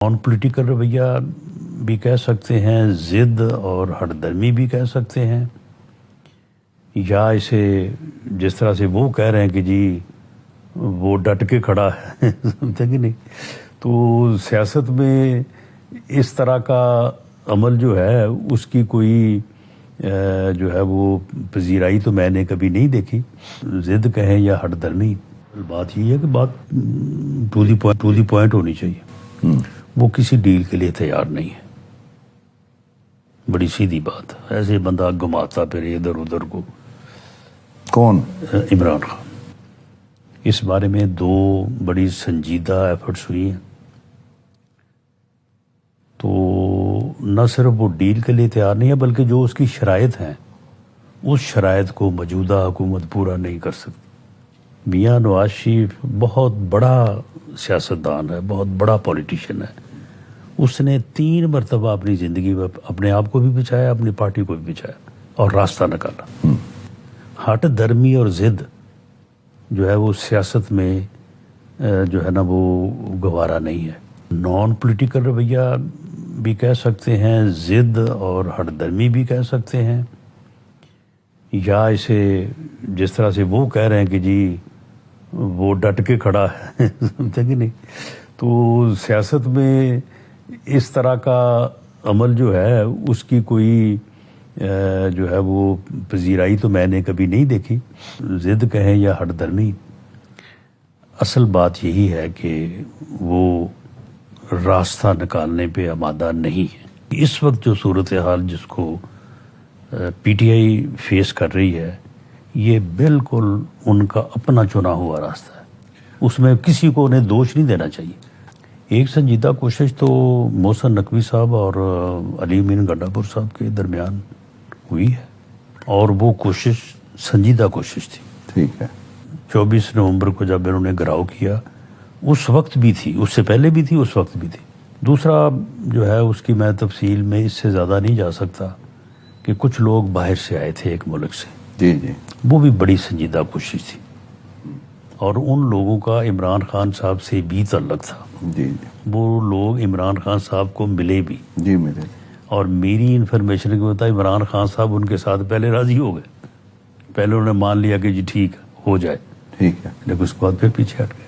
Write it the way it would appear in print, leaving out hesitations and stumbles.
Non political رویہ بھی کہہ سکتے ہیں، ضد اور ہٹ درمی بھی کہہ سکتے ہیں، یا اسے جس طرح سے وہ کہہ رہے ہیں کہ جی وہ ڈٹ کے کھڑا ہے سمجھتے کہ نہیں. تو سیاست میں اس طرح کا عمل جو ہے اس کی کوئی جو ہے وہ پذیرائی تو میں نے کبھی نہیں دیکھی. ضد کہیں یا ہٹ درمی، بات یہ ہے کہ بات ٹو دی پوائنٹ ہونی چاہیے. وہ کسی ڈیل کے لیے تیار نہیں ہے، بڑی سیدھی بات. ایسے بندہ گھماتا پھر ادھر ادھر کو. کون؟ عمران خان. اس بارے میں دو بڑی سنجیدہ ایفرٹس ہوئی ہیں. تو نہ صرف وہ ڈیل کے لیے تیار نہیں ہے بلکہ جو اس کی شرائط ہیں اس شرائط کو موجودہ حکومت پورا نہیں کر سکتی. میاں نواز شریف بہت بڑا سیاستدان ہے، بہت بڑا پولیٹیشین ہے. اس نے 3 مرتبہ اپنی زندگی میں اپنے آپ کو بھی بچایا، اپنی پارٹی کو بھی بچایا اور راستہ نکالا. ہٹ درمی اور ضد جو ہے وہ سیاست میں جو ہے نا وہ گوارا نہیں ہے. نان پولیٹیکل رویہ بھی کہہ سکتے ہیں، ضد اور ہٹ درمی بھی کہہ سکتے ہیں، یا اسے جس طرح سے وہ کہہ رہے ہیں کہ جی وہ ڈٹ کے کھڑا ہے سمجھتے کہ نہیں. تو سیاست میں اس طرح کا عمل جو ہے اس کی کوئی جو ہے وہ پذیرائی تو میں نے کبھی نہیں دیکھی. ضد کہیں یا ہٹ درمی، اصل بات یہی ہے کہ وہ راستہ نکالنے پہ آمادہ نہیں ہے. اس وقت جو صورتحال جس کو پی ٹی آئی فیس کر رہی ہے یہ بالکل ان کا اپنا چنا ہوا راستہ ہے. اس میں کسی کو انہیں دوش نہیں دینا چاہیے. ایک سنجیدہ کوشش تو محسن نقوی صاحب اور علی امین گنڈا پور صاحب کے درمیان ہوئی ہے، اور وہ کوشش سنجیدہ کوشش تھی. ٹھیک ہے. 24 نومبر کو جب انہوں نے گراؤ کیا اس وقت بھی تھی، اس سے پہلے بھی تھی، اس وقت بھی تھی. دوسرا جو ہے اس کی میں تفصیل میں اس سے زیادہ نہیں جا سکتا کہ کچھ لوگ باہر سے آئے تھے ایک ملک سے. جی جی. وہ بھی بڑی سنجیدہ کوشش تھی، اور ان لوگوں کا عمران خان صاحب سے بھی تعلق تھا. جی جی. وہ لوگ عمران خان صاحب کو ملے بھی. جی ملے. اور میری انفارمیشن کے مطابق عمران خان صاحب ان کے ساتھ پہلے راضی ہو گئے. پہلے انہوں نے مان لیا کہ جی ٹھیک ہو جائے، ٹھیک ہے، لیکن اس کے بعد پھر پیچھے ہٹ گئے.